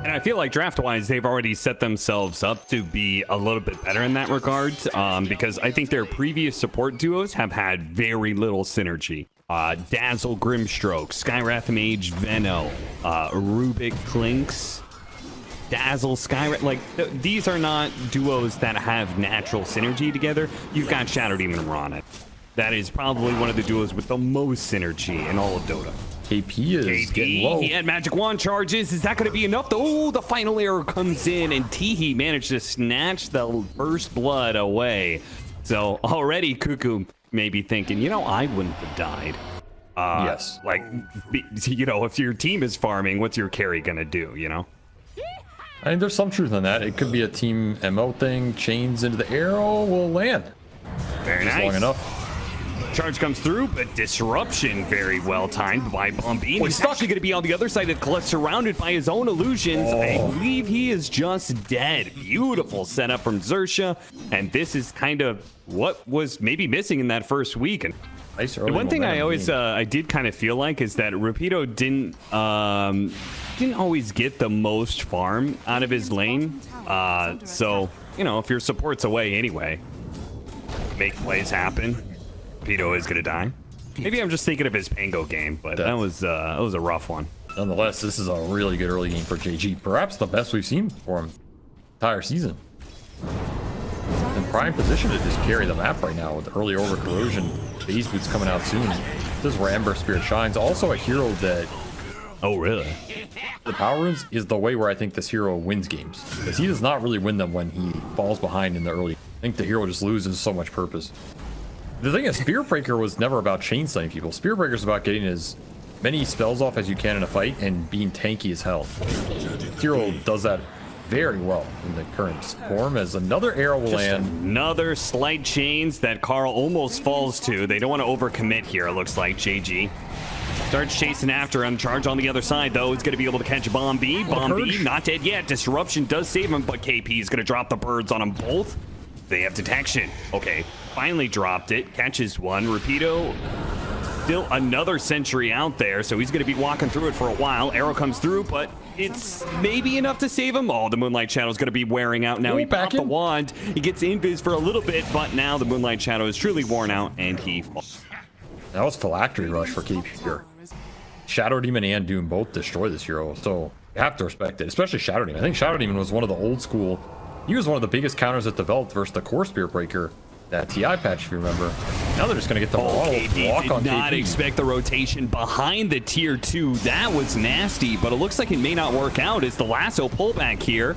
And I feel like draft-wise, they've already set themselves up to be a little bit better in that regard, because I think their previous support duos have had very little synergy. Dazzle Grimstroke, Skywrath Mage Venno, Rubik Clinks, Dazzle Skywrath. Like, these are not duos that have natural synergy together. You've got Shadow Demon Rana. That is probably one of the duos with the most synergy in all of Dota. KP is getting low. He had Magic Wand charges. Is that going to be enough? Oh, the final arrow comes in, and Teehee managed to snatch the first blood away. So already Cuckoo may be thinking, you know, I wouldn't have died. Yes. Like, you know, if your team is farming, what's your carry going to do, you know? I mean, there's some truth in that. It could be a team MO thing. Chains into the arrow will land. Very Just nice. long enough. Charge comes through, but disruption very well timed by Bombini. He's actually going to be on the other side of the cliff, surrounded by his own illusions. I believe he is just dead. Beautiful setup from Xerxia, and this is kind of what was maybe missing in that first week. And Nice early one thing I always momentum I did kind of feel like is that Rapido didn't always get the most farm out of his lane. So you know, if your support's away anyway, make plays happen. Rapido is gonna die. Maybe I'm just thinking of his Pango game, but that was a rough one. Nonetheless, this is a really good early game for JG. Perhaps the best we've seen for him entire season. In prime position to just carry the map right now with early over corrosion. Base boots coming out soon. This is where Ember Spirit shines. Also a hero that, Oh, really? the power runes is the way where I think this hero wins games. Because he does not really win them when he falls behind in the early. I think the hero just loses so much purpose. The thing is, Spearbreaker was never about chain slaying people. Spearbreaker is about getting as many spells off as you can in a fight and being tanky as hell. This hero does that very well in the current form, as another arrow will land. Another slight chains that Carl almost falls to. They don't want to overcommit here, it looks like. JG starts chasing after him. Charge on the other side, though, is going to be able to catch Bomb B. Bomb B not dead yet. Disruption does save him, but KP is going to drop the birds on them both. They have detection. Okay, finally dropped it. Catches one. Rapido, still another sentry out there, so he's going to be walking through it for a while. Arrow comes through, but it's maybe enough to save him. Oh, the Moonlight Shadow is going to be wearing out now. He popped the wand. He gets invis for a little bit, but now the Moonlight Shadow is truly worn out, and he falls. That was Phylactery Rush for KP here. Shadow Demon and Doom both destroy this hero, so you have to respect it, especially Shadow Demon. I think Shadow Demon was one of the old school. He was one of the biggest counters that developed versus the core Spearbreaker, that TI patch, if you remember. Now they're just going to get the ball. KP did not expect the rotation behind the tier 2. That was nasty, but it looks like it may not work out. It's the lasso pullback here.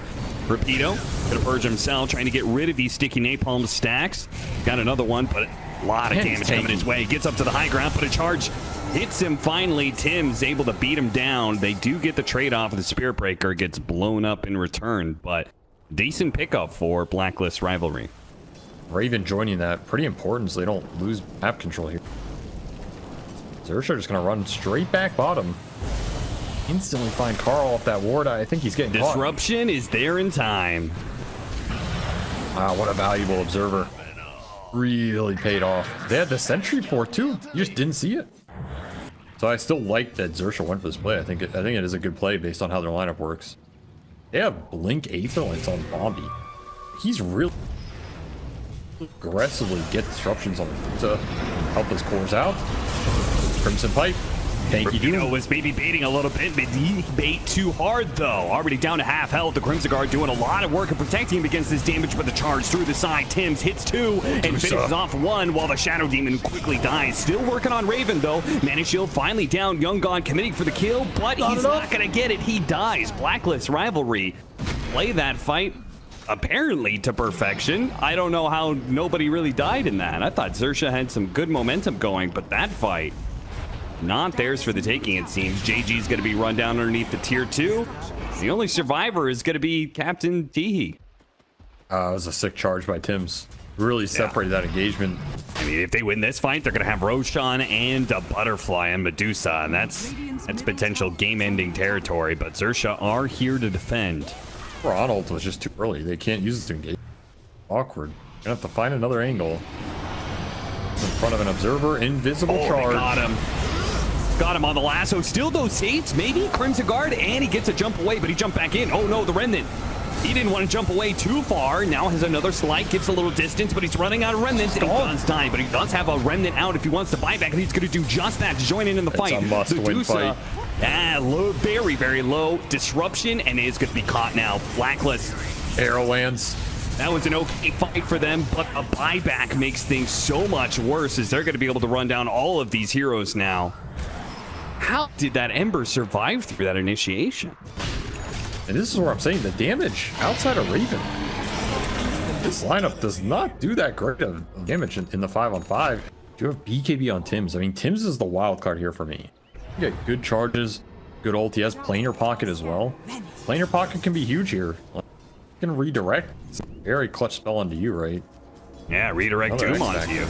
Rapido gonna purge himself, trying to get rid of these sticky napalm stacks. Got another one, but a lot of damage coming his way. Gets up to the high ground, but a charge hits him finally. Tim's able to beat him down. They do get the trade-off. The Spearbreaker gets blown up in return, but decent pickup for BlackList Rivalry. Raven joining that, pretty important so they don't lose map control here. Xerxia just gonna run straight back bottom. Instantly find Carl off that ward. I think he's getting Disruption is there in time. Wow, what a valuable observer. Really paid off. They had the sentry for it too. You just didn't see it. So I still like that Xerxia went for this play. I think it is a good play based on how their lineup works. They have Blink Aetherlinks on Bombi. He's really aggressively get disruptions on him to help his cores out. Crimson Pipe. Thank you, Rapido was maybe baiting a little bit, but he bait too hard, though. Already down to half health. The Crimson Guard doing a lot of work of protecting him against this damage, but the charge through the side. Tim's hits 2 and finishes off 1 while the Shadow Demon quickly dies. Still working on Raven, though. Mana Shield finally down. Young God committing for the kill, but he's not going to get it. He dies. BlackList Rivalry play that fight apparently to perfection. I don't know how nobody really died in that. I thought Xerxia had some good momentum going, but that fight, not theirs for the taking, it seems. JG's going to be run down underneath the tier 2. The only survivor is going to be Captain Teehee. It was a sick charge by Tim's. Really separated that engagement. I mean, if they win this fight, they're going to have Roshan and a Butterfly and Medusa, and that's potential game-ending territory. But Xerxia are here to defend. Ronald was just too early. They can't use it to engage. Awkward. Gonna have to find another angle. In front of an observer, invisible charge. They got him. got him on the lasso. Still those saves, maybe Crimson Guard, and he gets a jump away, but he jumped back in. Oh no, the Remnant. He didn't want to jump away too far. Now has another slight, gives a little distance, but he's running out of remnants. And he does die, but he does have a remnant out if he wants to buy back, and he's going to do just that to join in the fight. It's a must-win fight. Low, very, very low disruption, and it is going to be caught now. BlackList. Arrow lands. That was an okay fight for them, but a buyback makes things so much worse as they're going to be able to run down all of these heroes now. How did that Ember survive through that initiation? And this is where I'm saying the damage outside of Raven. This lineup does not do that great of damage in the 5-on-5. You have BKB on Tims. I mean, Tims is the wild card here for me. You get good charges, good ulti, planar pocket as well. Planar pocket can be huge here. You can redirect. It's a very clutch spell onto you, right? Yeah, redirect Doom onto you.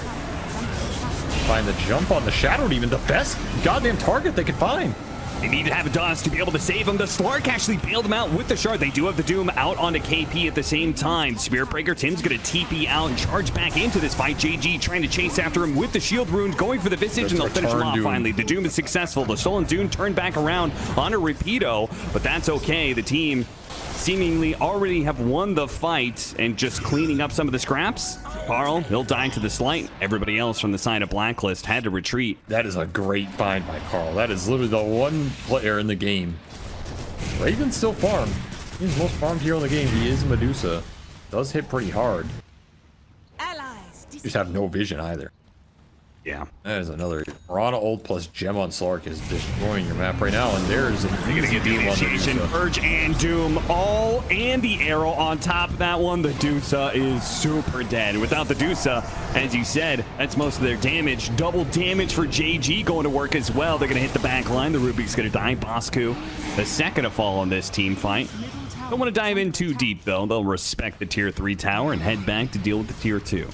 Find the jump on the Shadow Demon, the best goddamn target they could find. They need to have Dust to be able to save him. The Slark actually bailed him out with the shard. They do have the Doom out onto KP at the same time. Spirit Breaker, Tim's going to TP out and charge back into this fight. JG trying to chase after him with the shield rune, going for the Visage, and they'll finish him off finally. The Doom is successful. The Stolen Doom turned back around on a Rapido, but that's okay. The team seemingly already have won the fight and just cleaning up some of the scraps. Carl, he'll die to the slight. Everybody else from the side of BlackList had to retreat. That is a great find by Carl. That is literally the one player in the game. Raven still farmed. He's the most farmed hero in the game. He is Medusa. Does hit pretty hard. Just have no vision either. Yeah. That is another. Mirana ult plus Gem on Slark is destroying your map right now, and there's an They're gonna get the initiation, Purge and Doom, all and the arrow on top of that one. The Dusa is super dead. Without the Dusa, as you said, that's most of their damage. Double damage for JG going to work as well. They're gonna hit the back line. The Rubik's gonna die. Bosku, the second to fall in this team fight. Don't want to dive in too deep though. They'll respect the tier 3 tower and head back to deal with the tier 2.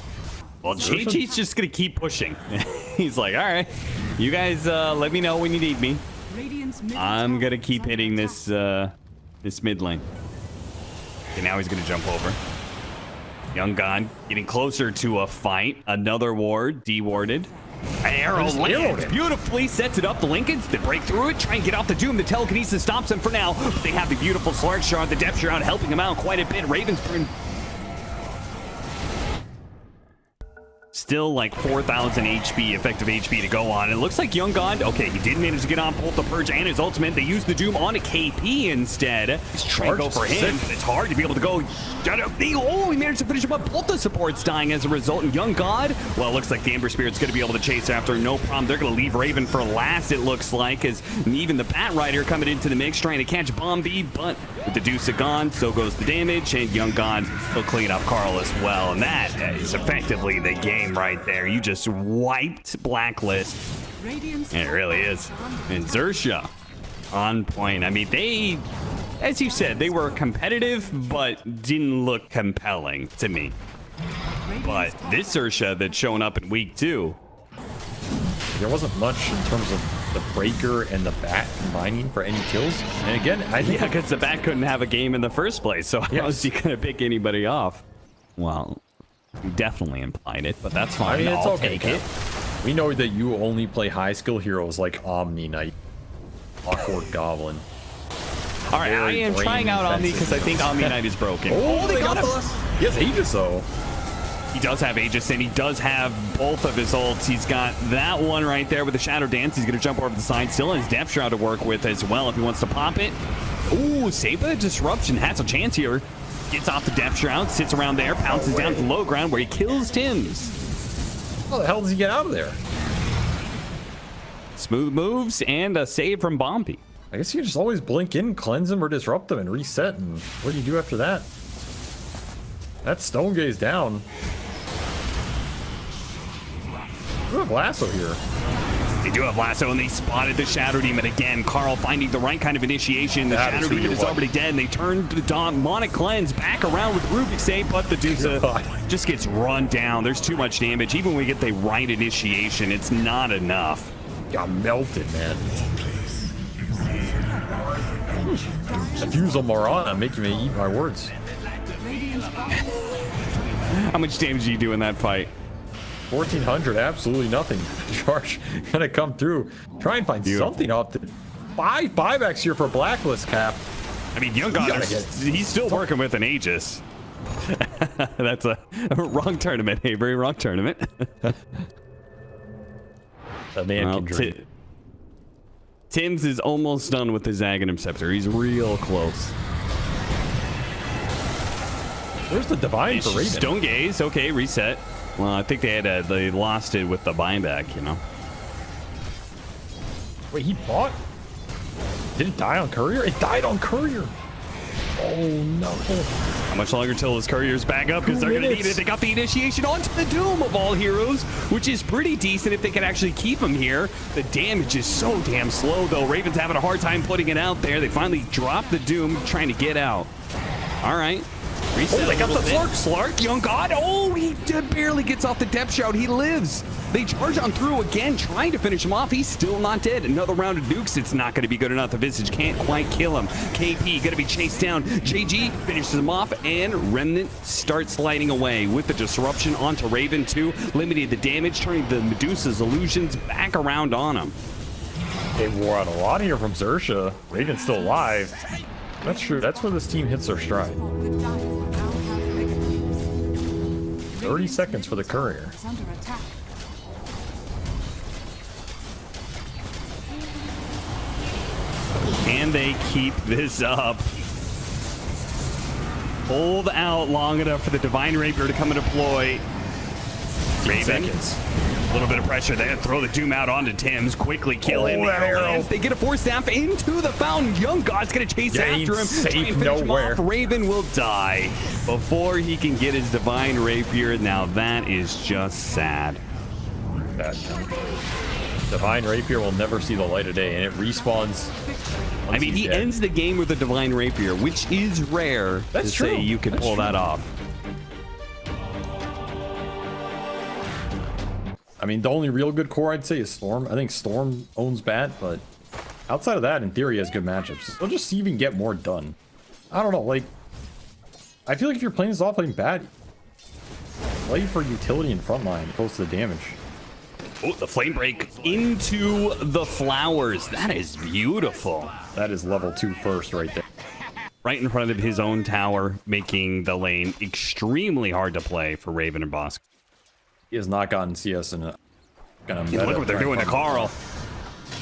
Well, JG's just gonna keep pushing. He's like, all right, you guys let me know when you need me. I'm gonna keep hitting this this mid lane. Okay, now he's gonna jump over. Young God getting closer to a fight. Another ward, dewarded. Arrow lands beautifully, sets it up. The Lincolns, they break through it, try and get off the Doom. The telekinesis stops them for now. They have the beautiful Slark Shard, the Depth Shroud helping them out quite a bit. Ravensburn still like 4,000 HP, effective HP to go on. It looks like Young God, okay, he did manage to get on both the Purge and his ultimate. They used the Doom on a KP instead. He's trying to go for him, but it's hard to be able to go. Oh, he managed to finish him up. Both the supports dying as a result. And Young God, well, it looks like the Ember Spirit's going to be able to chase after. No problem. They're going to leave Raven for last, it looks like, as even the Bat Rider coming into the mix, trying to catch Bombi, but with the Deuce gone, so goes the damage, and Young God will clean up Carl as well. And that is effectively the game right there. You just wiped BlackList. And it really is. And Xerxia on point. I mean, they, as you said, they were competitive, but didn't look compelling to me. But this Xerxia that's showing up in week 2. There wasn't much in terms of the Breaker and the Bat combining for any kills. And again, I think because the Bat couldn't have a game in the first place, so how was he gonna pick anybody off? Well, you definitely implied it, but that's fine. I mean, I'll take it. We know that you only play high skill heroes like Omni Knight, Awkward Goblin. All right, I am trying out Omni because I think Omni Knight is broken. Oh, they got us. He has Aegis though. He does have Aegis, and he does have both of his ults. He's got that one right there with the Shadow Dance. He's going to jump over the side. Still has Depth Shroud to work with as well if he wants to pop it. Ooh, save the disruption. Has a chance here. Gets off the Depth Shroud, sits around there, pounces down to the low ground where he kills Tims. How the hell does he get out of there? Smooth moves and a save from Bombi. I guess you just always blink in, cleanse him, or disrupt them and reset. And what do you do after that? That Stone Gaze down. We have Lasso here. They do have Lasso, and they spotted the Shadow Demon again. Carl finding the right kind of initiation. The Shadow Demon is already dead, and they turn the Demonic Cleanse back around with Rubik's Save, but the Dusa just gets run down. There's too much damage. Even when we get the right initiation, it's not enough. Got melted, man. Fuse on Mirana, making me eat my words. How much damage do you do in that fight? 1400, absolutely nothing. Charge gonna come through. Try and find something off the 5 buybacks here for BlackList cap. I mean, Young God, he's still working with an Aegis. That's a wrong tournament, Avery. Wrong tournament. The man can drink. Tim's is almost done with his Aghanim Scepter. He's real close. Where's the Divine for Raven? Stone Gaze. Okay, reset. Well, I think they lost it with the buyback, you know. Wait, he bought? Did it die on Courier? It died on Courier. Oh no. How much longer till his Courier's back up? Because they're going to need it. They got the initiation onto the Doom of all heroes, which is pretty decent if they can actually keep him here. The damage is so damn slow, though. Raven's having a hard time putting it out there. They finally dropped the Doom, trying to get out. All right. Reset. Oh, they got the Slark. Young God. Oh, he barely gets off the depth shout. He lives. They charge on through again, trying to finish him off. He's still not dead. Another round of nukes. It's not going to be good enough. The Visage can't quite kill him. KP going to be chased down. JG finishes him off, and Remnant starts sliding away with the disruption onto Raven 2, limiting the damage, turning the Medusa's illusions back around on him. They wore out a lot here from Xerxia. Raven's still alive. That's true. That's where this team hits their stride. 30 seconds for the Courier. Can they keep this up? Hold out long enough for the Divine Rapier to come and deploy. Raven. A little bit of pressure there. Throw the Doom out onto Tim's. Quickly kill him. They get a force staff into the fountain. Young God's going to chase after him. Try and finish him off. Raven will die before he can get his Divine Rapier. Now that is just sad. Divine Rapier will never see the light of day, and it respawns. I mean, he ends the game with a Divine Rapier, which is rare. That's true. Say you can pull that off. I mean, the only real good core I'd say is Storm. I think Storm owns Bat, but outside of that, in theory, he has good matchups. They'll just even get more done. I don't know, like, I feel like if you're playing this off playing Bat, play for utility in frontline, close to the damage. Oh, the flame break into the flowers. That is beautiful. That is level 2 first right there. Right in front of his own tower, making the lane extremely hard to play for Raven and Bosk. He has not gotten CS in a look what they're doing to Carl.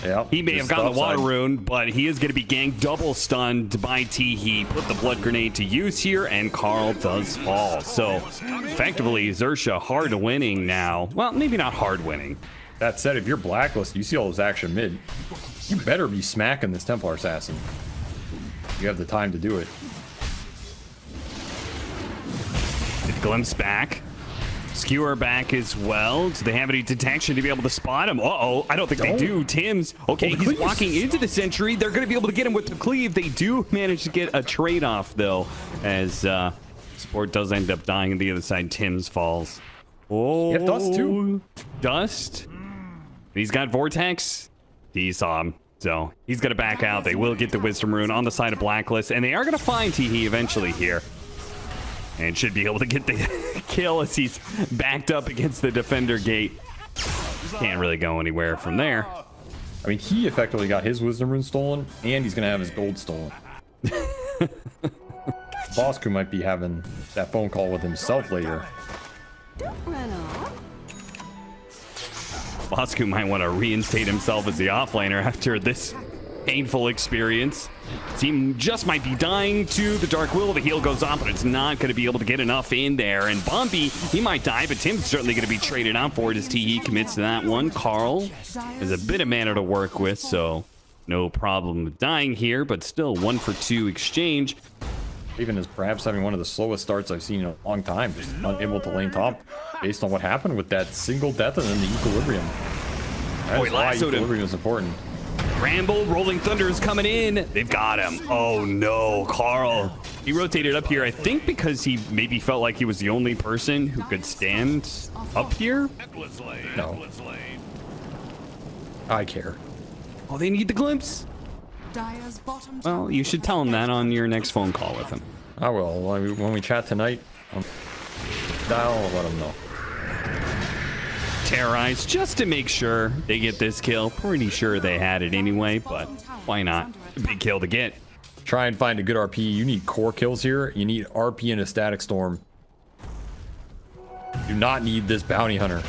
Yep, he may have gotten the water rune, but he is going to be ganked double stunned by Teehee. Put the blood grenade to use here, and Carl does fall. So, effectively, Xerxia hard winning now. Well, maybe not hard winning. That said, if you're BlackList, you see all this action mid, you better be smacking this Templar Assassin. You have the time to do it. It glimpse back. Skewer back as well. Do they have any detection to be able to spot him? Uh-oh, I don't think they do. Tim's, okay, he's walking into the sentry. They're going to be able to get him with the cleave. They do manage to get a trade-off, though, as Sport does end up dying on the other side. Tim's falls. Oh, yeah, Dust, too. Dust. He's got Vortex. He saw him, so he's going to back out. They will get the Wisdom Rune on the side of BlackList, and they are going to find Teehee eventually here. And should be able to get the kill as he's backed up against the defender gate. Can't really go anywhere from there. I mean, he effectively got his Wisdom Rune stolen, and he's going to have his gold stolen. Bosku might be having that phone call with himself later. Bosku might want to reinstate himself as the offlaner after this painful experience. Team just might be dying to the Dark Will. The heal goes on, but it's not going to be able to get enough in there. And Bombi, he might die, but Tim's certainly going to be traded out for it as Teehee commits to that one. Carl has a bit of mana to work with, so no problem with dying here, but still 1 for 2 exchange. Even as perhaps having one of the slowest starts I've seen in a long time, just unable to lane top based on what happened with that single death and then the Equilibrium. That is why Equilibrium is important. Ramble, Rolling Thunder is coming in. They've got him. Oh no, Carl. He rotated up here, I think because he maybe felt like he was the only person who could stand up here. No. I care. Oh, they need the glimpse. Well, you should tell him that on your next phone call with him. I will. When we chat tonight, I'll let him know. Terrorize just to make sure they get this kill. Pretty sure they had it anyway, but why not? A big kill to get. Try and find a good RP. You need core kills here. You need RP and a static storm. Do not need this bounty hunter.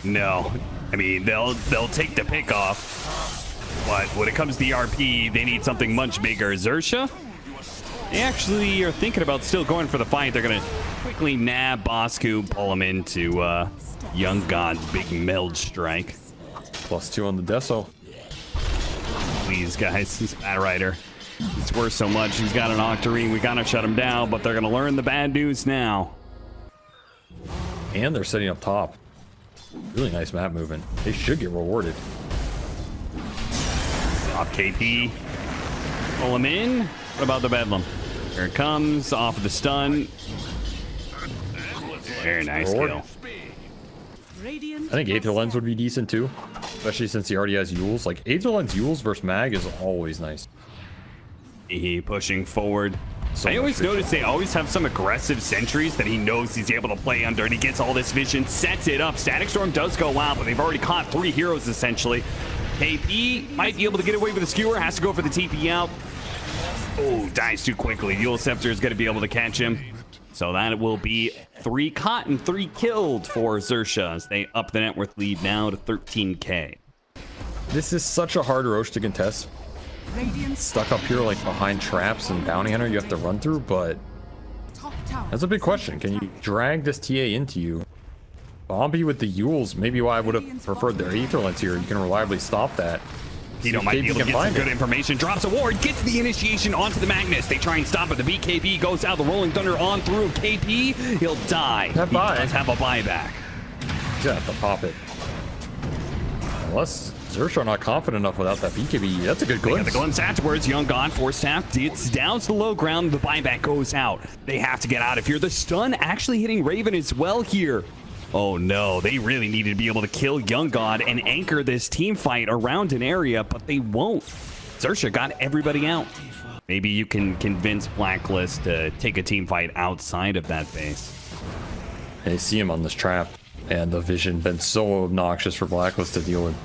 No, I mean they'll take the pick off, but when it comes to the RP, they need something much bigger. Xerxia, they actually are thinking about still going for the fight. They're gonna quickly nab Bosku, pull him into Young God's big meld strike. +2 on the Deso. Please, guys, this Bat Rider, it's worth so much. He's got an Octarine. We gotta shut him down, but they're gonna learn the bad news now. And they're setting up top. Really nice map movement. They should get rewarded. Off KP. Pull him in. What about the Bedlam? Here it comes. Off of the stun. Very nice kill. I think Aether Lens would be decent too. Especially since he already has Yules. Like, Aether Lens Yules versus Mag is always nice. He pushing forward. So I always notice they always have some aggressive sentries that he knows he's able to play under, and he gets all this vision, sets it up. Static Storm does go out, but they've already caught 3 heroes essentially. KP might be able to get away with a skewer, has to go for the TP out. Oh, dies too quickly. Yule Scepter is going to be able to catch him. So that will be 3 caught and 3 killed for Xerxia as they up the net worth lead now to 13k. This is such a hard Roche to contest. Stuck up here like behind traps and bounty hunter you have to run through, but that's a big question. Can you drag this TA into you? Bombi with the Yules, maybe why I would have preferred their Aether Lens here. You can reliably stop that. Tito might be able to get some good information. Drops a ward, gets the initiation onto the Magnus. They try and stop it. The BKB goes out. The Rolling Thunder on through. KP, he'll die. He does have a buyback. Yeah, have to pop it. Unless Xerxia not confident enough without that BKB. That's a good glimpse. They got the glimpse afterwards. Young God, Force Staff. It's down to the low ground. The buyback goes out. They have to get out of here. The stun actually hitting Raven as well here. Oh no, they really needed to be able to kill Young God and anchor this team fight around an area, but they won't. Xerxia got everybody out. Maybe you can convince BlackList to take a team fight outside of that base. They see him on this trap, and the vision been so obnoxious for BlackList to deal with.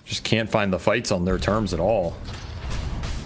Just can't find the fights on their terms at all.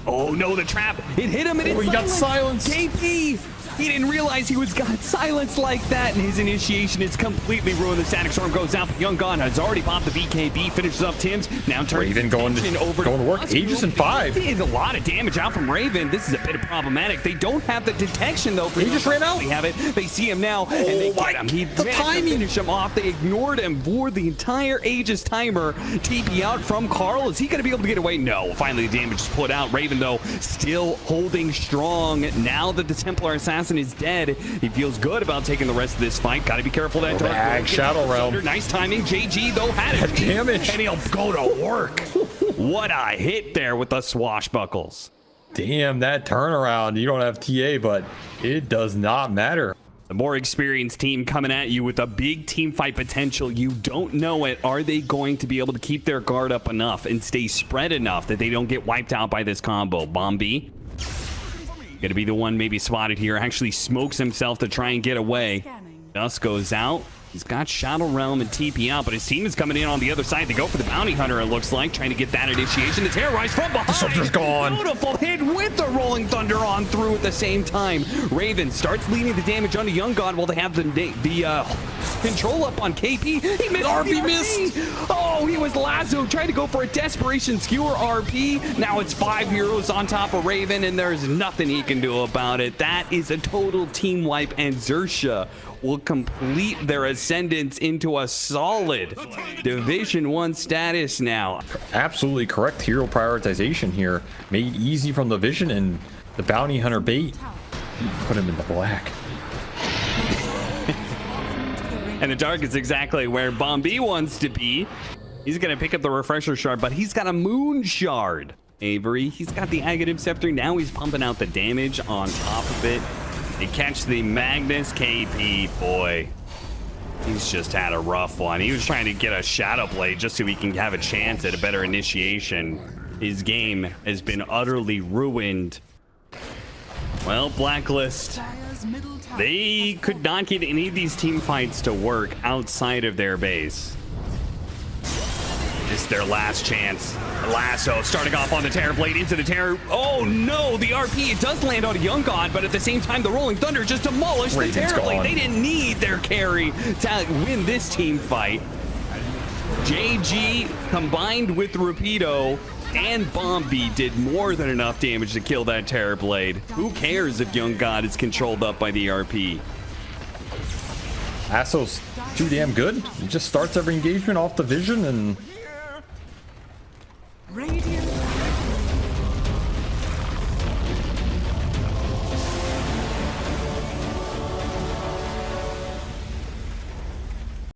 Oh no, the trap! It hit him and he got silenced. KP! He didn't realize he was got silenced like that, and his initiation is completely ruined. The Static Storm goes out, but Young God has already popped the BKB, finishes up Tim's. Now turns Raven going to work. Aegis in 5. He did a lot of damage out from Raven. This is a bit of problematic. They don't have the detection though. He just ran out. They have it. They see him now, and they get him. He managed to finish him off. They ignored him for the entire Aegis timer. TP out from Carl. Is he going to be able to get away? No. Finally, the damage is put out. Raven though still holding strong. Now that the Templar Assassin is dead, he feels good about taking the rest of this fight. Got to be careful that dark Shadow Realm. Nice timing. JG though had it. Damage, and he'll go to work. What a hit there with the swashbuckles. Damn, that turnaround. You don't have TA, but it does not matter. The more experienced team coming at you with a big team fight potential. You don't know it. Are they going to be able to keep their guard up enough and stay spread enough that they don't get wiped out by this combo? Bombi gonna be the one maybe spotted here. Actually smokes himself to try and get away. Dust goes out. He's got Shadow Realm and TP out, but his team is coming in on the other side. They go for the Bounty Hunter, it looks like, trying to get that initiation. The Terrorize from behind. Soldier's gone. Beautiful hit with the Rolling Thunder on through at the same time. Raven starts leading the damage onto Young God while they have the control up on KP. He missed. RP missed. Oh, he was Lazo trying to go for a desperation skewer RP. Now it's 5 heroes on top of Raven, and there's nothing he can do about it. That is a total team wipe, and Xerxia will complete their ascendance into a solid Division 1 status now. Absolutely correct hero prioritization here. Made easy from the vision and the Bounty Hunter bait. Put him in the black. And the dark is exactly where Bombi wants to be. He's going to pick up the Refresher Shard, but he's got a Moon Shard. Avery, he's got the Aghanim Scepter. Now he's pumping out the damage on top of it. They catch the Magnus. KP, boy, he's just had a rough one. He was trying to get a Shadow Blade just so he can have a chance at a better initiation. His game has been utterly ruined. Well, BlackList, they could not get any of these team fights to work outside of their base. This is their last chance. Lasso starting off on the Terror Blade into the Terror. Oh no, the RP, it does land on a Young God, but at the same time, the Rolling Thunder just demolished the Terror Blade. They didn't need their carry to win this team fight. JG combined with Rapido and Bombi did more than enough damage to kill that Terror Blade. Who cares if Young God is controlled up by the RP? Asso's too damn good. He just starts every engagement off the vision and